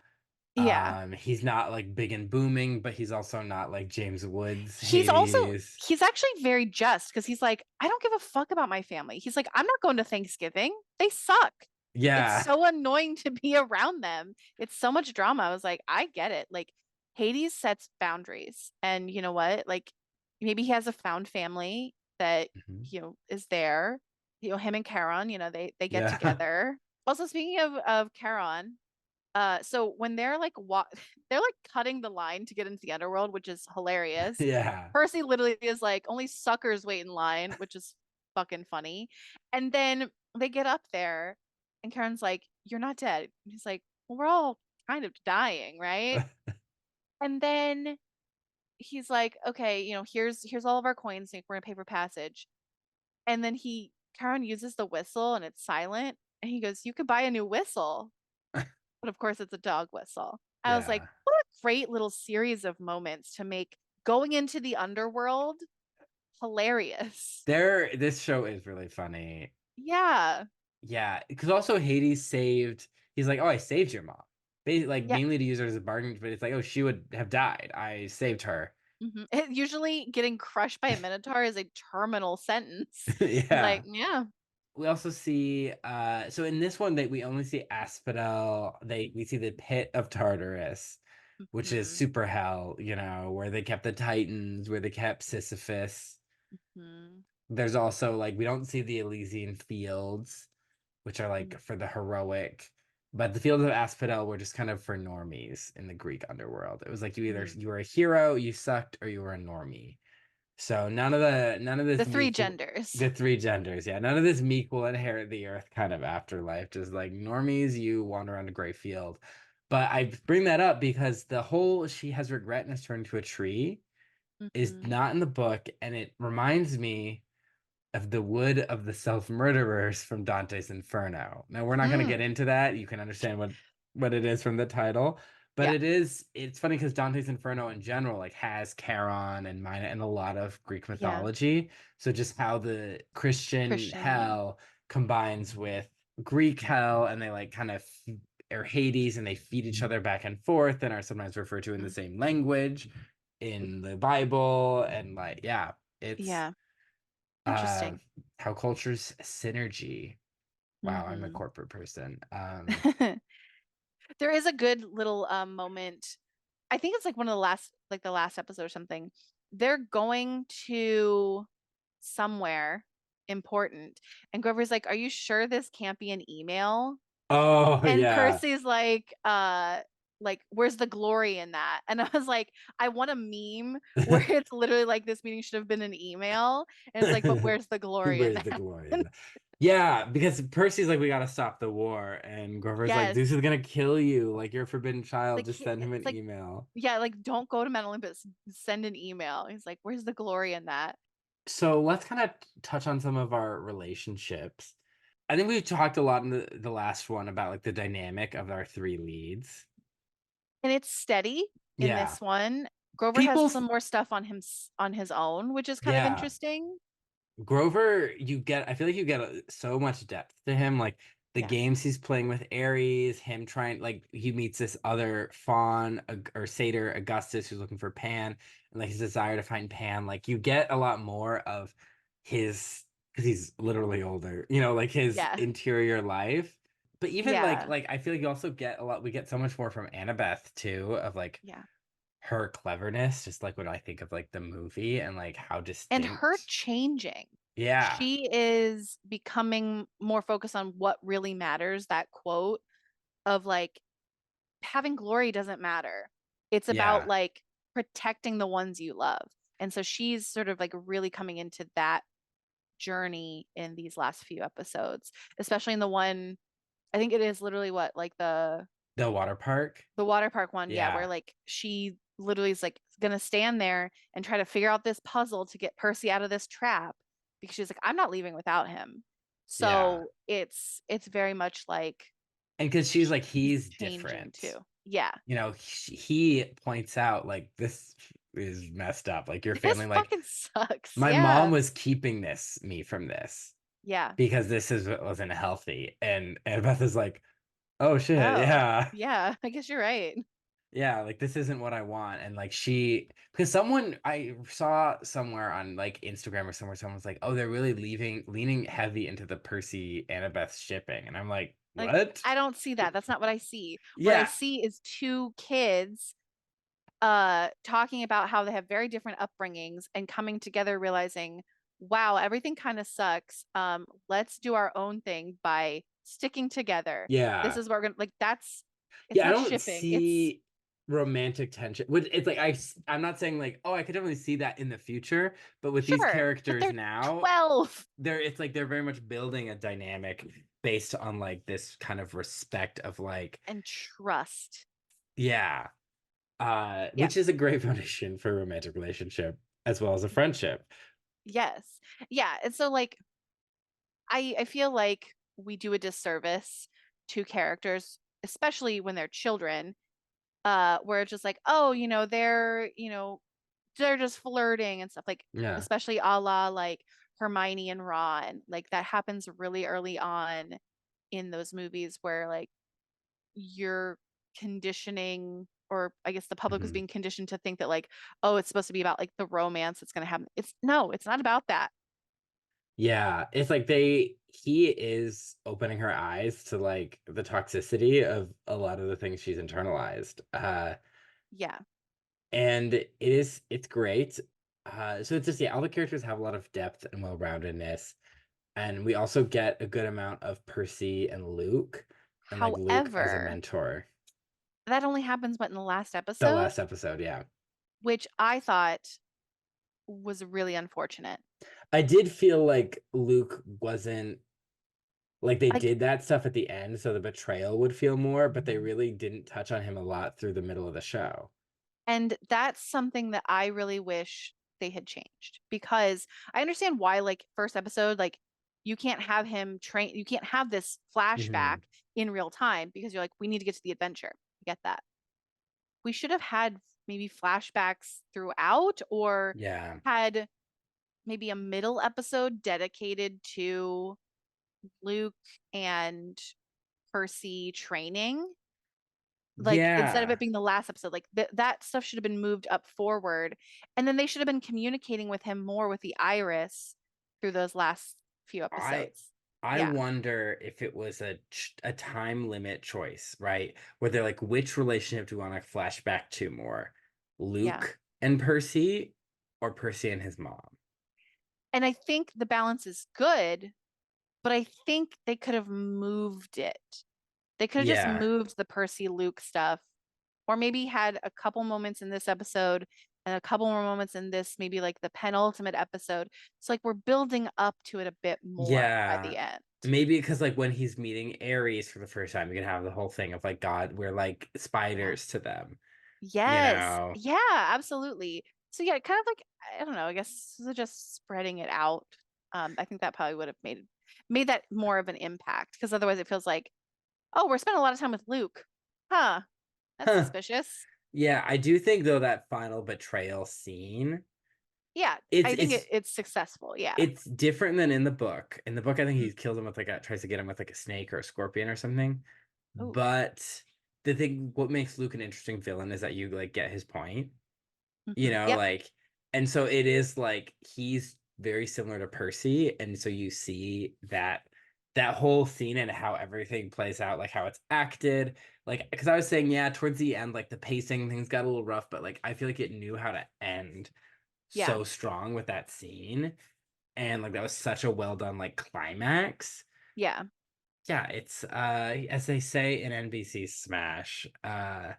Yeah. He's not like big and booming, but he's also not like James Woods, He's also Hades. he's actually very just because he's like, I don't give a fuck about my family. He's like, I'm not going to Thanksgiving. They suck. It's Yeah. so annoying to be around them. It's so much drama. I was like, I get it. Like Hades sets boundaries. And you know what? Like maybe he has a found family that, Mhm. is there. Him and Charon, they get Yeah. together. Also, speaking of Charon, so when they're like they're like cutting the line to get into the underworld, which is hilarious. Yeah. Percy literally is like, only suckers wait in line, which is fucking funny. And then they get up there, and Karen's like, "You're not dead." And he's like, "Well, we're all kind of dying, right?" And then he's like, "Okay, here's all of our coins. Like, we're gonna pay for passage." And then Karen uses the whistle, and it's silent. And he goes, "You could buy a new whistle." But of course it's a dog whistle. I was like, Yeah. what a great little series of moments to make going into the underworld hilarious. This show is really funny. Yeah. Yeah, because also Hades saved. He's like, "Oh, I saved your mom." Like Yeah. mainly to use her as a bargain, but it's like, "Oh, she would have died. I saved her." Usually getting crushed by a minotaur is a terminal sentence. He's like, Yeah. yeah. We also see so in this one that we only see Asphodel. We see the pit of Tartarus, which is Hmm. super hell, where they kept the Titans, where they kept Sisyphus. Hmm. there's also like we don't see the Elysian fields, which are Mm. like for the heroic, but the fields of Asphodel were just kind of for normies in the Greek underworld. It was like Mm. you were a hero, you sucked, or you were a normie. So none of The this three meek genders. the three genders, yeah. None of this meek will inherit the earth kind of afterlife. Just like normies, you wander around a gray field. But I bring that up because the whole she has regret and has turned to a tree is Hmm. not in the book, and it reminds me of the wood of the self-murderers from Dante's Inferno. Now we're not going to get Mm. into that. You can understand what it is from the title, but Yeah. it's funny because Dante's Inferno in general like has Charon and Mina and a lot of Greek Yeah. mythology. So just how the Christian Christian. hell combines with Greek hell, and they like kind of or Hades, and they feed each other back and forth and are sometimes referred to in the Mm. same language in the Bible. And like yeah, it's Yeah. uh Interesting. how cultures synergy. Wow, I'm a Hmm. corporate person. There is a good little moment. I think it's like one of the last, like the last episode or something. They're going to somewhere important, and Grover's like, "Are you sure this can't be an email?" Oh And yeah. Percy's like, where's the glory in that? And I was like, I want a meme where it's literally like this meeting should have been an email. And it's like, but where's the glory in Where's the that? glory in that? Yeah, because Percy's like, we gotta stop the war, and Grover's like, this Yes. is gonna kill you. Like you're a forbidden child. Like Just send him it's an like, email. yeah, like don't go to Mount Olympus. Send an email. He's like, where's the glory in that? So let's kind of touch on some of our relationships. I think we've talked a lot in the last one about like the dynamic of our three leads. And it's steady in Yeah. this one. Grover has People, some more stuff on him on his own, which is kind of yeah. interesting. Grover, I feel like you get so much depth to him. Like the Yeah. games he's playing with Ares, him trying, like, he meets this other faun or satyr, Augustus, who's looking for Pan, and like his desire to find Pan. Like, you get a lot more of his, because he's literally older, like his Yeah. interior life. But even Yeah. I feel like you also get we get so much more from Annabeth too, of like Yeah. her cleverness, just like when I think of like the movie and like how And her distinct. changing. Yeah. She is becoming more focused on what really matters. That quote of like, having glory doesn't matter. It's about Yeah. like protecting the ones you love. And so she's sort of like really coming into that journey in these last few episodes, especially in the one, I think it is literally what, like The water park. the water park one, yeah, where Yeah. like she literally is like gonna stand there and try to figure out this puzzle to get Percy out of this trap because she's like, I'm not leaving without him. Yeah. So it's very much like And because she's like, she's he's changing different. too. Yeah. He points out, like, this is messed up. Like, your This family, like, fucking sucks. my mom Yeah. was keeping me from this Yeah. because wasn't healthy. And Beth is like, oh shit, Oh, yeah. yeah. I guess you're right. Yeah, like this isn't what I want. And like because I saw somewhere on like Instagram or somewhere, someone's like, oh, they're really leaning heavy into the Percy Annabeth shipping. And I'm like, Like, what? I don't see that. That's not what I see. What I Yeah, see is two kids talking about how they have very different upbringings and coming together realizing, wow, everything kind of sucks. Let's do our own thing by sticking together. This yeah. is what we're gonna like. It's Yeah, I not don't shipping. It's see romantic tension. It's like I'm not saying like, oh, I could definitely see that in the future, but with these sure, but characters they're now, 12 it's like they're very much building a dynamic based on like this kind of respect of like, and trust. yeah, Yeah. which is a great foundation for a romantic relationship as well as a friendship. Yes. Yeah. And so like I feel like we do a disservice to characters, especially when they're children, where it's just like, oh, they're just flirting and stuff, like Yeah. especially a la like Hermione and Ron. Like that happens really early on in those movies where like you're conditioning, or I guess the public was Mhm. being conditioned to think that like, oh, it's supposed to be about like the romance that's gonna happen. It's no, it's not about that. Yeah, it's like he is opening her eyes to like the toxicity of a lot of the things she's internalized. Yeah. And it's great. So it's just, yeah, all the characters have a lot of depth and well-roundedness. And we also get a good amount of Percy and Luke, and like Luke as a However, mentor. that only happens but in the last The episode, last episode, yeah. which I thought was really unfortunate. I did feel like Luke wasn't like they Like, did that stuff at the end, so the betrayal would feel more, but they really didn't touch on him a lot through the middle of the show. and that's something that I really wish they had changed because I understand why, like, first episode, like, you can't have him train, you can't have this flashback Hmm. in real time because you're like, we need to get to the adventure. I get that. We should have had maybe flashbacks throughout or Yeah. had maybe a middle episode dedicated to Luke and Percy training, like instead of it Yeah. being the last episode, like that stuff should have been moved up forward, and then they should have been communicating with him more with the iris through those last few I episodes. I Yeah, wonder if it was a time limit choice, right? Where they're like, which relationship do we want to flash back to more? yeah. Luke and Percy, or Percy and his mom? And I think the balance is good, but I think they could have moved it. They could have just Yeah. moved the Percy Luke stuff, or maybe had a couple moments in this episode and a couple more moments in this, maybe like the penultimate episode. So, like, we're building up to it a bit more by Yeah. the end. Maybe because like when he's meeting Ares for the first time, you can have the whole thing of like, God, we're like Yeah. spiders to them, you Yes. know? Yeah, absolutely. So, yeah, kind of like, I don't know, I guess just spreading it out. I think that probably would have made that more of an impact because otherwise it feels like, oh, we're spending a lot of time with Luke. Huh. That's Huh. suspicious. Yeah, I do think though that final betrayal scene, Yeah, it's I think it's it's successful. Yeah. it's different than in the book. In the book, I think Mhm. he kills him with like a tries to get him with like a snake or a scorpion or something. Oh. But the thing, what makes Luke an interesting villain is that you like get his point, Yep. like, and so it is like he's very similar to Percy, and so you see that whole scene and how everything plays out, like how it's acted, like because I was saying, yeah, towards the end, like the pacing things got a little rough, but like I feel like it knew how to end Yeah. so strong with that scene, and like that was such a well done like climax. Yeah. Yeah, it's as they say in NBC Smash, they'll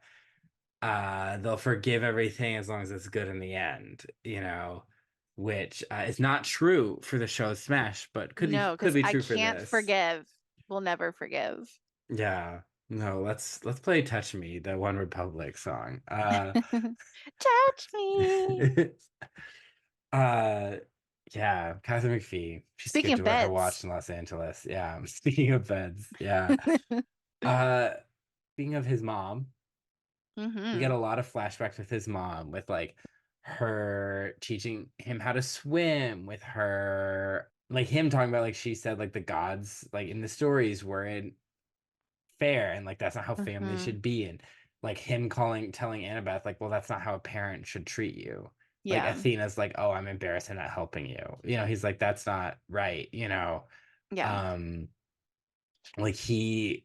forgive everything as long as it's good in the end, which is not true for the show Smash, but could be No, could because be I true for can't this. forgive. Will never forgive. Yeah. No, let's play Touch Me, the One Republic song. Touch me. Uh yeah, Catherine McPhee. She Speaking skipped of to wear her beds. watch in Los Angeles. Yeah. Speaking of beds, yeah. Uh Speaking of his mom, we get hmm a lot of flashbacks with his mom, with like her teaching him how to swim, with her like him talking about like she said like the gods like in the stories weren't fair, and like that's not how family hmm should be, and like him telling Annabeth like, well, that's not how a parent should treat you. Like Yeah. Athena's like, oh, I'm embarrassed I'm not helping you. He's like, that's not right. Yeah. Um like we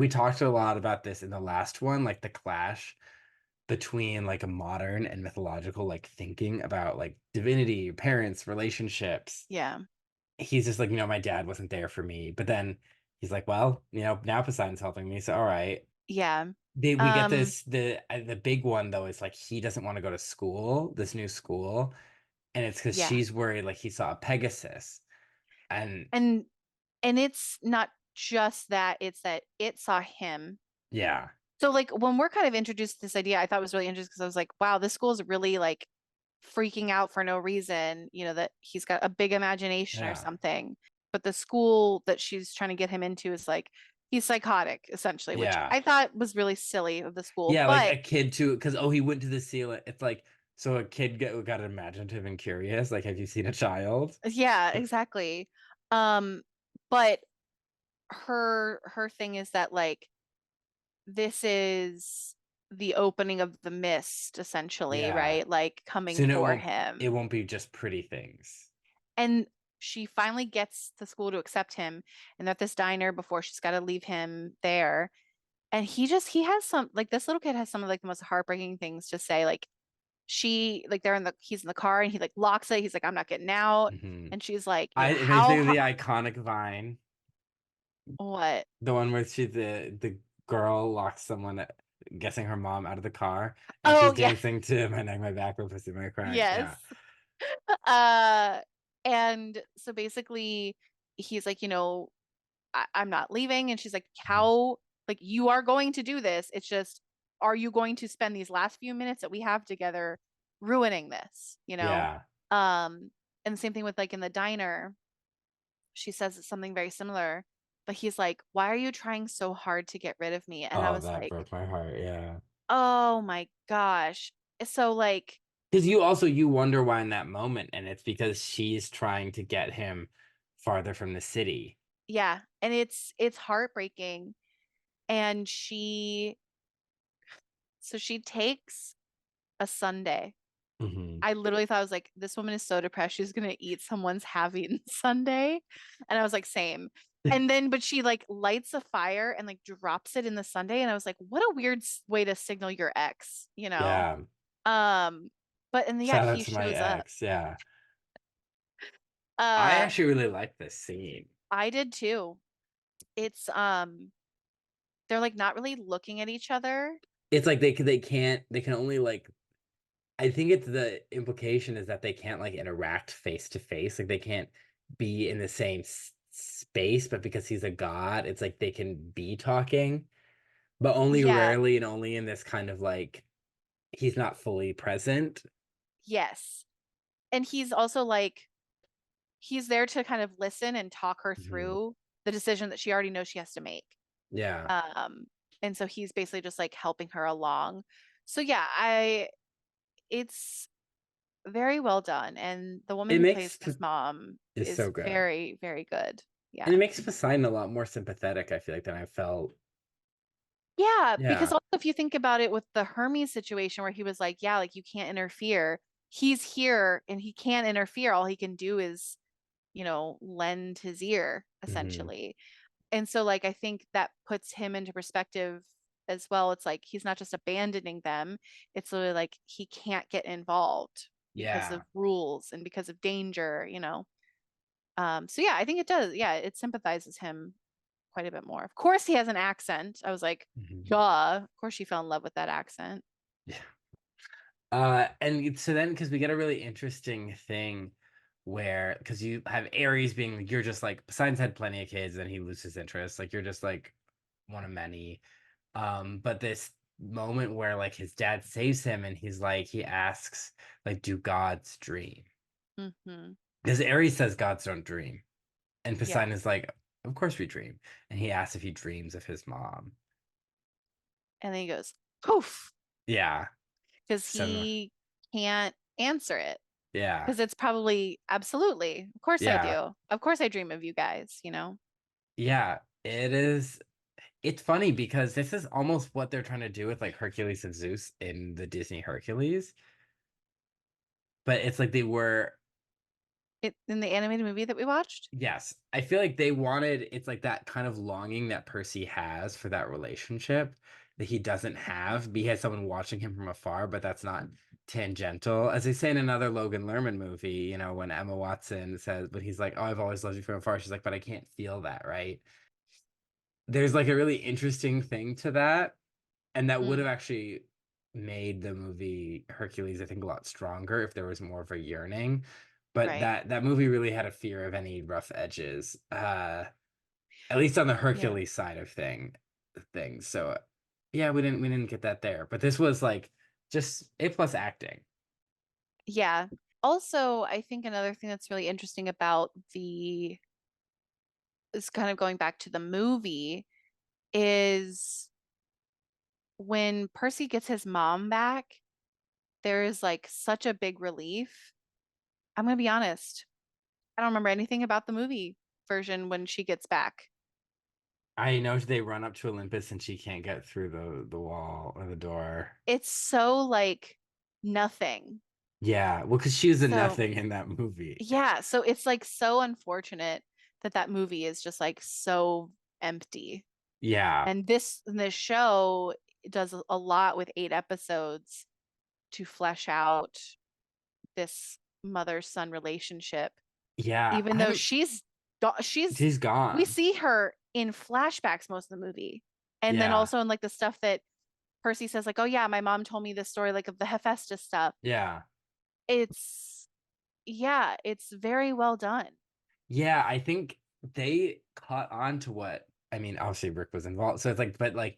talked a lot about this in the last one, like the clash between like a modern and mythological like thinking about like divinity, parents, relationships. Yeah. He's just like, my dad wasn't there for me. But then he's like, well, now Poseidon's helping me. So all right. Yeah. We get Um, this the big one though is like he doesn't want to go to school, this new school, and it's because yeah. she's worried like he saw a Pegasus. And And it's not just that, it's that it saw him. yeah, So like when we're kind of introduced to this idea, I thought it was really interesting because I was like, wow, this school is really like freaking out for no reason, that he's got a big imagination or yeah, something. But the school that she's trying to get him into is like he's psychotic essentially, which yeah. I thought was really silly of the school. Yeah, like But a kid too, because he went to the ceiling. It's like, so a kid got imaginative and curious. Like, have you seen a child? yeah, exactly. Um, but her thing is that like this is the opening of the mist essentially, Yeah. right? Like coming Soon for it him. won't be just pretty things. And she finally gets the school to accept him, and they're at this diner before she's got to leave him there. And he has some, like, this little kid has some of like the most heartbreaking things to say. Like, he's in the car and he like locks it. He's like, I'm not getting out. Hmm. And she's like, It makes me how think of the hard? iconic Vine, What? the one where the girl locks someone, guessing her mom, out of the car, and Oh she's yeah. dancing to "My Neck, My Back, My Pussy, My Crying." Yes. Yeah, Uh, and so basically he's like, I'm not leaving. And she's like, mhm. how, like, you are going to do this. It's just, are you going to spend these last few minutes that we have together ruining this, Yeah. Um, and the same thing with like in the diner, she says something very similar, but he's like, why are you trying so hard to get rid of me? And I Oh, was that like, broke my heart. Yeah. oh my gosh. So like, Because you wonder why in that moment, and it's because she's trying to get him farther from the city. yeah, and it's heartbreaking. And she takes a Sunday. Hmm. I literally thought, I was like, this woman is so depressed. She's gonna eat someone's having Sunday. And I was like, same. And then, but she like lights a fire and like drops it in the Sunday. And I was like, what a weird way to signal your ex. Yeah. Um, but and yeah, Shout out he to my shows up. ex. Yeah. I Uh, actually really like this scene. I did too. It's they're like not really looking at each other. It's like they can only like, I think it's the implication is that they can't like interact face to face. Like they can't be in the same space, but because he's a god, it's like they can be talking, but only Yeah, rarely and only in this kind of like he's not fully present. yes. And he's also like he's there to kind of listen and talk her Mhm. through the decision that she already knows she has to make. Yeah. Um, and so he's basically just like helping her along. So yeah, I it's very well done. And the woman It who plays makes his mom is is so good. very, very good. And it Yeah. makes Poseidon a lot more sympathetic, I feel like, than I felt. Yeah, because Yeah. also if you think about it with the Hermes situation where he was like, yeah, like you can't interfere. He's here and he can't interfere. All he can do is, lend his ear Hmm. essentially. And so like I think that puts him into perspective as well. It's like he's not just abandoning them. It's literally like he can't get involved because Yeah. of rules and because of danger. So yeah, I think it does. Yeah, it sympathizes him quite a bit more. Of course he has an accent. I was like, Hmm. duh. Of course she fell in love with that accent. Yeah. And so then, because we get a really interesting thing where, because you have Ares being like, you're just like, Poseidon's had plenty of kids and he loses interest. Like, you're just like one of many. But this moment where like his dad saves him and he's like, he asks, like, do gods dream? Hmm. Because Ares says gods don't dream. And Yeah. Poseidon is like, of course we dream. And he asks if he dreams of his mom. And then he goes, poof, Yeah. because So, he can't answer it. yeah. Because it's probably absolutely. Of course I Yeah. do. Of course I dream of you guys. Yeah. It is. It's funny because this is almost what they're trying to do with like Hercules and Zeus in the Disney Hercules. But it's like they were, It in the animated movie that we watched? yes, I feel like they wanted, it's like that kind of longing that Percy has for that relationship that he doesn't have. He has someone watching him from afar, but that's not tangential. As they say in another Logan Lerman movie, when Emma Watson says, but he's like, oh, I've always loved you from afar. She's like, but I can't feel that, right? There's like a really interesting thing to that. And that would Mm, have actually made the movie Hercules, I think, a lot stronger if there was more of a yearning. But right. that movie really had a fear of any rough edges, at least on the Yeah. Hercules side of things. So yeah, we didn't get that there. But this was like just A plus acting. Yeah. Also, I think another thing that's really interesting about the is kind of going back to the movie is when Percy gets his mom back, there is like such a big relief. I'm gonna be honest. I don't remember anything about the movie version when she gets back. I know they run up to Olympus and she can't get through the wall or the door. It's so like nothing. Yeah, well, because she was a So, nothing in that movie. yeah, so it's like so unfortunate that that movie is just like so empty. Yeah. And this show does a lot with 8 episodes. to flesh out this mother-son relationship, Yeah, even I though haven't she's she's we gone. see her in flashbacks most of the movie. And then Yeah. also in like the stuff that Percy says, like, oh yeah, my mom told me this story, like of the Hephaestus stuff. Yeah. It's yeah, it's very well done. Yeah, I think they caught on to what I mean, obviously Rick was involved. So it's like, but like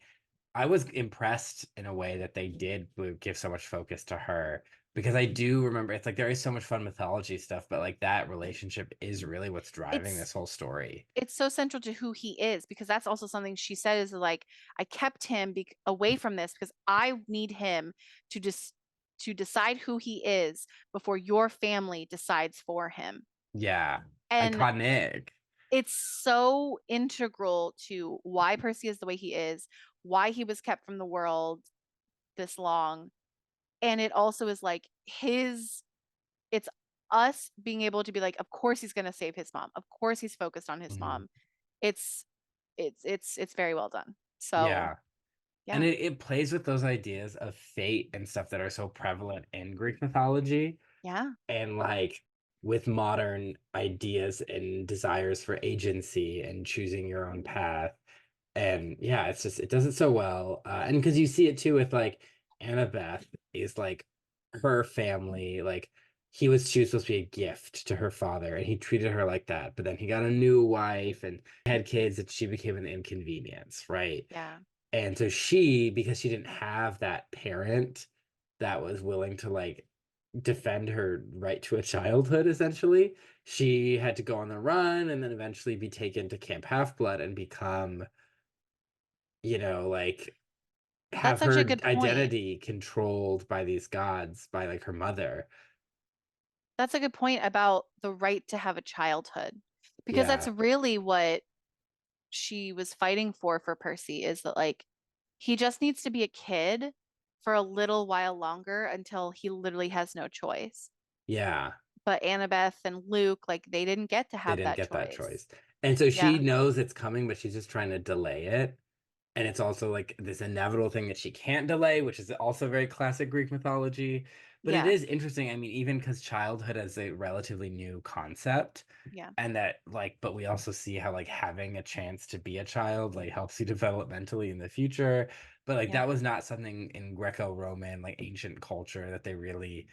I was impressed in a way that they did give so much focus to her because I do remember it's like there is so much fun mythology stuff, but like that relationship is really what's driving It's this whole story. it's so central to who he is because that's also something she said is like I kept him away from this because I need him to just to decide who he is before your family decides for him. Yeah. And Iconic. it's so integral to why Percy is the way he is, why he was kept from the world this long. And it also is like it's us being able to be like, of course he's going to save his mom. Of course he's focused on his Mhm. mom. It's it's very well done. So, Yeah. And yeah. it plays with those ideas of fate and stuff that are so prevalent in Greek mythology Yeah. and like with modern ideas and desires for agency and choosing your own path. And yeah, it's just it does it so well. And because you see it too with like Annabeth is like her family, like she was supposed to be a gift to her father, and he treated her like that. But then he got a new wife and had Mhm. kids, and she became an inconvenience, right? Yeah. And so because she didn't have that parent that was willing to like defend her right to a childhood, essentially, she had to go on the run and then eventually be taken to Camp Half-Blood and become, like That's have such a her good point. identity controlled by these gods, by like her mother. That's a good point about the right to have a childhood. Because that's Yeah. really what she was fighting for Percy is that like he just needs to be a kid for a little while longer until he literally has no choice. Yeah. But Annabeth and Luke, like they didn't get to They have didn't that get that choice. choice. And so she Yeah. knows it's coming, but she's just trying to delay it. And it's also like this inevitable thing that she can't delay, which is also very classic Greek mythology. But it Yeah. is interesting. I mean, even because childhood is a relatively new concept, Yeah. and that like, but we also see how like having a chance to be a child like helps you developmentally in the future. But like Yeah. that was not something in Greco-Roman like ancient culture that they really.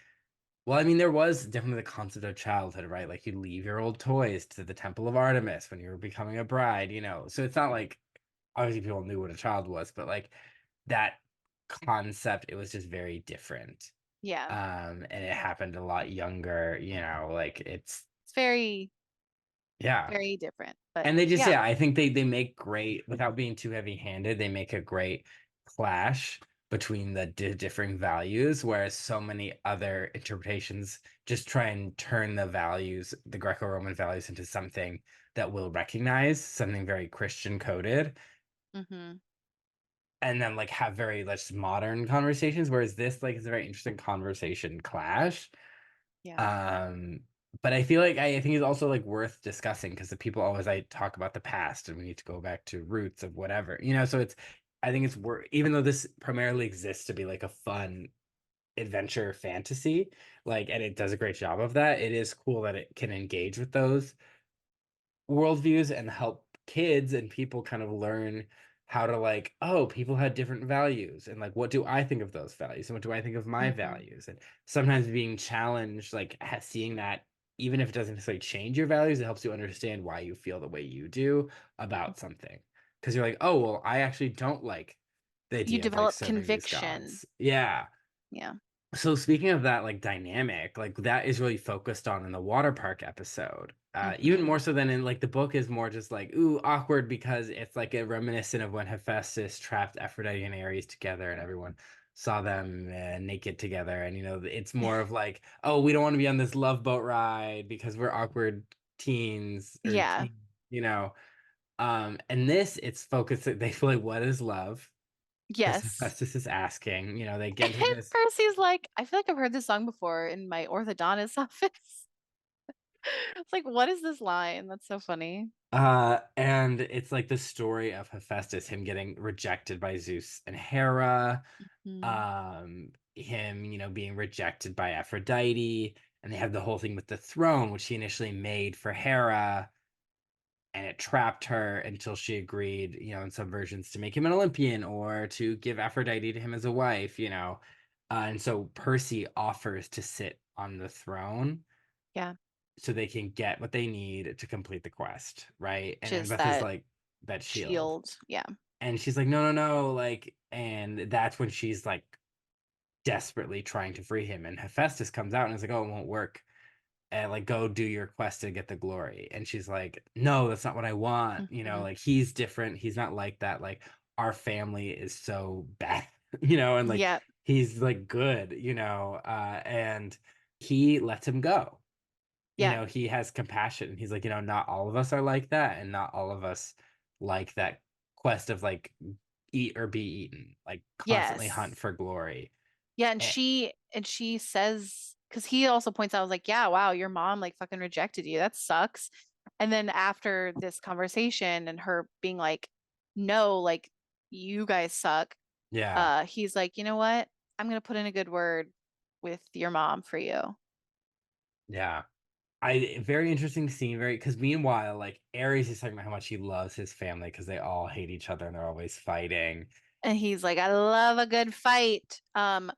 Well, I mean, there was definitely the concept of childhood, right? Like you leave your old toys to the Temple of Artemis when you were becoming a bride, So it's not like obviously people knew what a child was, but like that concept, it was just very different. Yeah. And it happened a lot younger, like it's It's very, yeah. very different. But And they just yeah. yeah, I think they make great without being too heavy-handed, they make a great clash between the differing values, whereas so many other interpretations just try and turn the Greco-Roman values into something that we'll recognize, something very Christian coded, Hmm. and then like have very like modern conversations, whereas this like is a very interesting conversation clash. Yeah. um but I feel like I think it's also like worth discussing because the people always I talk about the past and we need to go back to roots of whatever, so it's I think it's worth, even though this primarily exists to be like a fun adventure fantasy, like, and it does a great job of that. It is cool that it can engage with those worldviews and help kids and people kind of learn how to like, oh, people had different values and like what do I think of those values and what do I think of my Hmm. values, and sometimes being challenged, like seeing that even if it doesn't necessarily change your values, it helps you understand why you feel the way you do about something, because you're like, oh well, I actually don't like the You idea of like develop serving these conviction. gods. Yeah. Yeah. So speaking of that, like dynamic, like that is really focused on in the water park episode. Even Hmm. more so than in like the book is more just like, ooh, awkward because it's like a reminiscent of when Hephaestus trapped Aphrodite and Ares together and everyone saw them naked together. And, it's more of like, oh, we don't want to be on this love boat ride because we're awkward teens or Yeah. teen, you know. And this, it's focused, they feel like, what is love? Because Yes. Hephaestus is asking, they get And into this. Percy's like, I feel like I've heard this song before in my orthodontist office. It's like, what is this line? That's so funny. And it's like the story of Hephaestus, him getting rejected by Zeus and Hera. Hmm. him, being rejected by Aphrodite, and they have the whole thing with the throne, which he initially made for Hera, and it trapped her until she agreed, in some versions to make him an Olympian or to give Aphrodite to him as a wife, and so Percy offers to sit on the throne Yeah. so they can get what they need to complete the quest, right? Which And is Annabeth is that like, that shield. shield. Yeah. And she's like, no, no, no. Like, and that's when she's like desperately trying to free him. And Hephaestus comes out and is like, oh, it won't work. And like, go do your quest to get the glory. And she's like, no, that's not what I want. Mhm. Like, he's different. He's not like that. Like, our family is so bad, and like, Yep. he's like good, and he lets him go. Yeah. He has compassion. He's like, not all of us are like that, and not all of us like that quest of like eat or be eaten, like constantly hunt Yes. for glory. Yeah, and And, she says, because he also points out, I was like, yeah, wow, your mom like fucking rejected you. That sucks. And then after this conversation and her being like, no, like you guys suck, yeah, he's like, you know what? I'm gonna put in a good word with your mom for you. yeah. I very interesting scene, very because meanwhile, like Ares is talking about how much he loves his family because they all hate each other and they're always fighting. And he's like, I love a good fight. And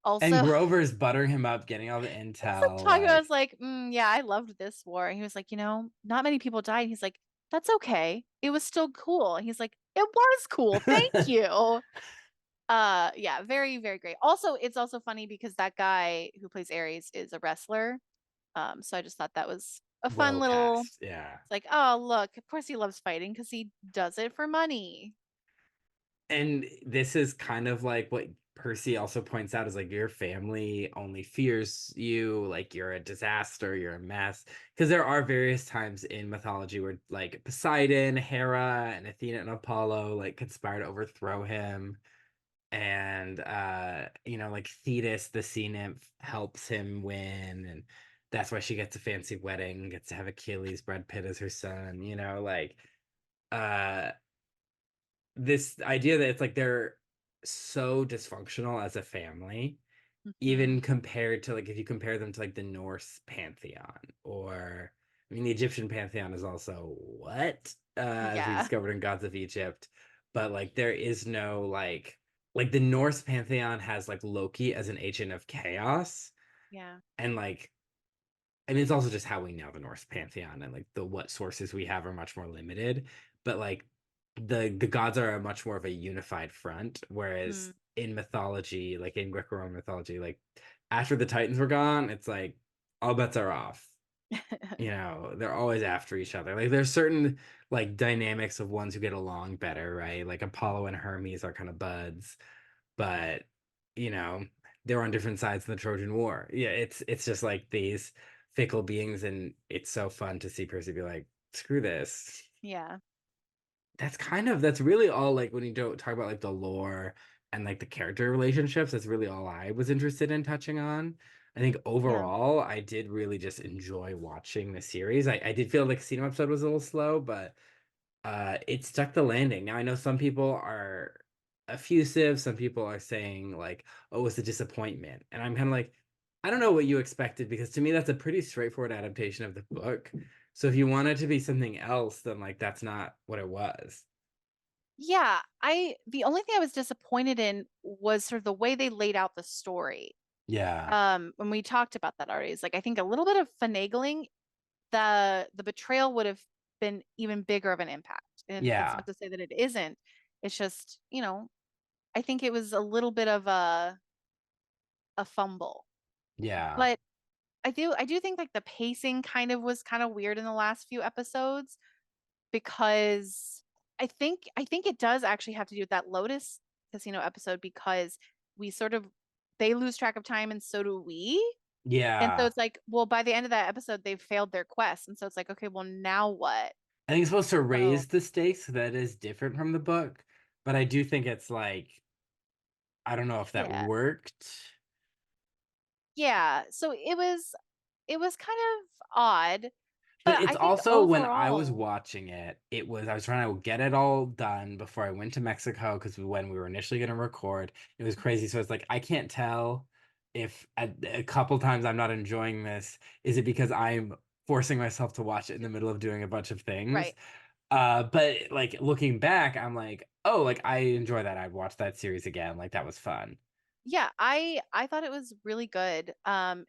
Also, Grover's buttering him up, getting all the he's like intel, talking about, I was like, like, yeah, I loved this war. And he was like, not many people died. He's like, that's okay. It was still cool. And he's like, it was cool. Thank you. Yeah, very, very great. Also, it's also funny because that guy who plays Ares is a wrestler. So I just thought that was a fun well little, cast. Yeah. it's like, oh, look, of course he loves fighting because he does it for money. And this is kind of like what Percy also points out is like your family only fears you, like you're a disaster, you're a mess. Because there are various times in mythology where like Poseidon, Hera, and Athena and Apollo like conspire to overthrow him. And like Thetis, the sea nymph, helps him win, and that's why she gets a fancy wedding, gets to have Achilles, Brad Pitt as her son, like uh this idea that it's like they're so dysfunctional as a family, Hmm. even compared to like if you compare them to like the Norse pantheon, or I mean the Egyptian pantheon is also what as we Yeah. discovered in Gods of Egypt, but like there is no like the Norse pantheon has like Loki as an agent of chaos, Yeah. and like I mean, it's also just how we know the Norse pantheon, and like the what sources we have are much more limited. But like the gods are a much more of a unified front, Mm. whereas in mythology, like in Greco-Roman mythology, like after the Titans were gone, it's like all bets are off. They're always after each other. Like there's certain like dynamics of ones who get along better, right? Like Apollo and Hermes are kind of buds, but you know they're on different sides of the Trojan War. Yeah, it's just like these fickle beings, and it's so fun to see Percy be like, screw this. Yeah. That's really all, like when you don't talk about like the lore and like the character relationships, that's really all I was interested in touching on. I think Yeah. overall I did really just enjoy watching the series. I did feel like the Casino episode was a little slow, but it stuck the landing. Now I know some people are effusive, some people are saying like, oh, it's a disappointment. And I'm kind of like, I don't know what you expected, because to me that's a pretty straightforward adaptation of the book. So if you want it to be something else, then like that's not what it was. Yeah, the only thing I was disappointed in was sort of the way they laid out the story. Yeah. When we talked about that already, is like I think a little bit of finagling, the betrayal would have been even bigger of an impact. And it's Yeah. not to say that it isn't. It's just, I think it was a little bit of a fumble. Yeah. But I do think like the pacing was kind of weird in the last few episodes, because I think it does actually have to do with that Lotus Casino episode, because we sort of they lose track of time and so do we. And so Yeah. it's like, well, by the end of that episode, they've failed their quest. And so it's like, okay, well, now what? I think it's supposed to So raise the stakes, so that is different from the book, but I do think it's like I don't know if that yeah. worked. Yeah. So it was kind of odd, But but it's I think also when I was overall, watching it, I was trying to get it all done before I went to Mexico, because when we were initially going to record, it was crazy. So it's like I can't tell. if a couple times I'm not enjoying this, is it because I'm forcing myself to watch it in the middle of doing a bunch of things? Right. But like looking back, I'm like, oh, like I enjoy that. I'd watch that series again. Like that was fun. Yeah, I thought it was really good,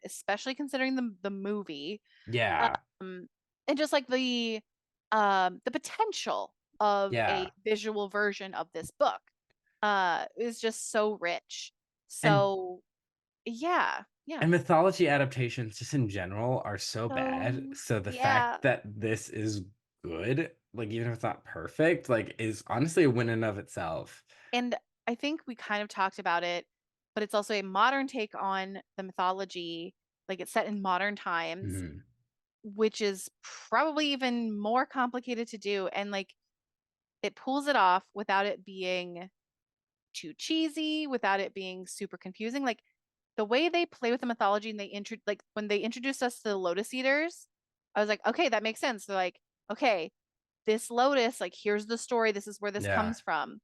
especially considering the movie, Yeah. um, and just like the potential of a Yeah. visual version of this book, is just so rich. And So yeah, yeah. and mythology adaptations just in general are so bad. So So the yeah, fact that this is good, like even if it's not perfect, like is honestly a win in of itself. and I think we kind of talked about it, but it's also a modern take on the mythology, like it's set in modern times, Mhm. which is probably even more complicated to do, and like it pulls it off without it being too cheesy, without it being super confusing. Like the way they play with the mythology and like when they introduced us to the lotus eaters, I was like, okay, that makes sense. They're like, okay, this lotus, like here's the story, this is where this Yeah. comes from.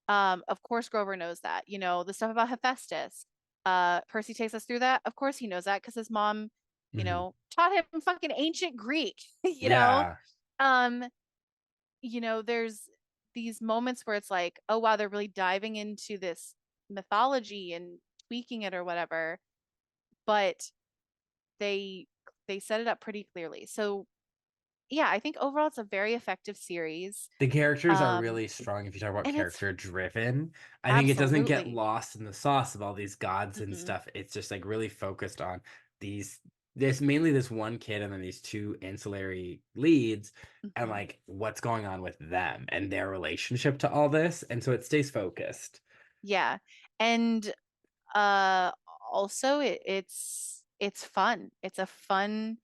Of course Grover knows that. You know, the stuff about Hephaestus. Percy takes us through that. Of course he knows that because his mom, Mhm. taught him fucking ancient Greek, you know? Yeah. Um, there's these moments where it's like, oh wow, they're really diving into this mythology and tweaking it or whatever, but they they set it up pretty clearly. So yeah, I think overall it's a very effective series. The characters are Um, really strong if you talk about and it's character driven. I think it doesn't get absolutely. lost in the sauce of all these gods and Hmm. stuff. It's just like really focused on these this mainly this one kid and then these two ancillary leads and Hmm. like what's going on with them and their relationship to all this. And so it stays focused. Yeah. And uh also it's fun. It's a fun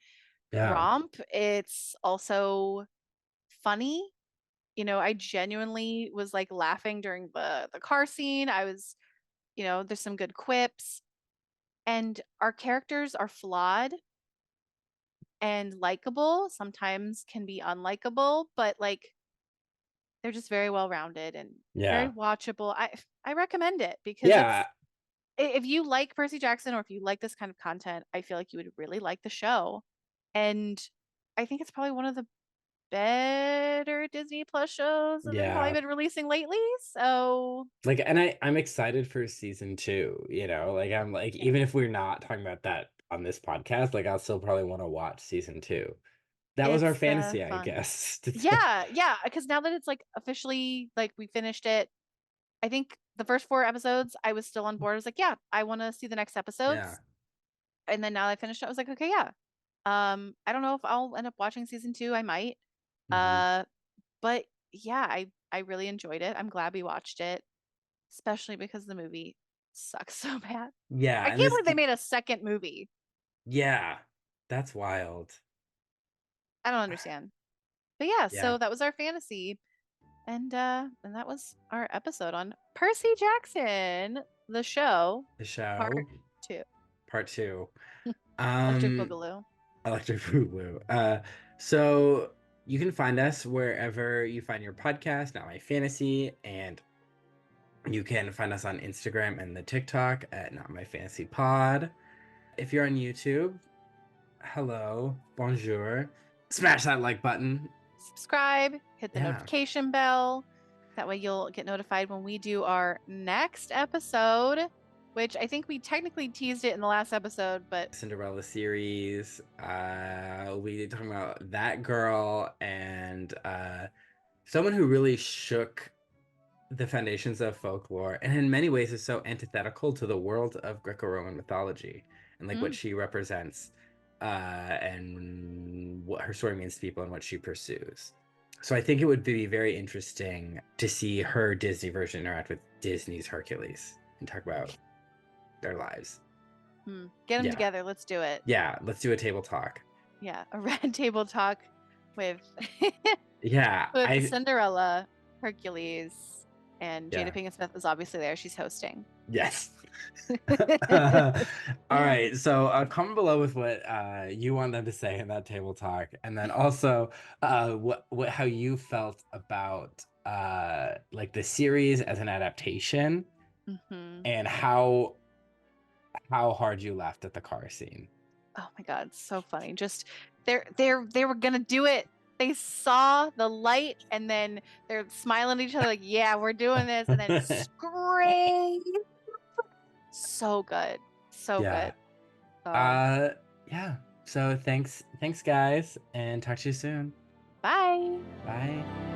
Yeah. romp. It's also funny. I genuinely was like laughing during the car scene. I was, there's some good quips, and our characters are flawed and likable, sometimes can be unlikable, but like they're just very well rounded and very Yeah. watchable. I recommend it because Yeah. if you like Percy Jackson or if you like this kind of content, I feel like you would really like the show. And I think it's probably one of the better Disney Plus shows that they've probably Yeah. been releasing lately. So Like, and I'm excited for season two, like I'm like, yeah, even if we're not talking about that on this podcast, like I'll still probably want to watch season two. That was our it's fantasy, I fun. guess. Yeah, yeah, because now that it's like officially like we finished it, I think the first four episodes I was still on board. I was like, yeah, I want to see the next Yeah. episodes. And then now that I finished it, I was like, okay, yeah. I don't know if I'll end up watching season two. I might. Hmm. Uh, but yeah, I really enjoyed it. I'm glad we watched it, especially because the movie sucks so bad. Yeah, I and can't believe they made a second movie. yeah, that's wild. I don't understand. But yeah, Yeah, so that was our fantasy. And that was our episode on Percy Jackson, the show, the part show, 2. part two. Electric Um, Boogaloo. Electric Boogaloo. So you can find us wherever you find your podcast, Not My Fantasy, and you can find us on Instagram and the TikTok at Not My Fantasy Pod. If you're on YouTube, hello, bonjour. Smash that like button. Subscribe, hit the Yeah. notification bell. That way you'll get notified when we do our next episode, which I think we technically teased it in the last episode, but Cinderella series. We'll be talking about that girl and someone who really shook the foundations of folklore and in many ways is so antithetical to the world of Greco-Roman mythology and like what mm, she represents and what her story means to people and what she pursues. So I think it would be very interesting to see her Disney version interact with Disney's Hercules and talk about their lives. get them Yeah. together. Let's do it. Yeah, let's do a table talk. Yeah, a red table talk with Yeah, with I Cinderella, Hercules, and Jada yeah. Pinkett Smith is obviously there. She's hosting. Yes. All right. So comment below with what you want them to say in that table talk, and then also what how you felt about like the series as an adaptation, Hmm. and how how hard you laughed at the car scene. Oh my God, so funny. Just they were gonna do it. They saw the light and then they're smiling at each other like, yeah, we're doing this, and then scream. So good. So Yeah. good. Oh, Uh yeah. So thanks guys, and talk to you soon. bye. Bye.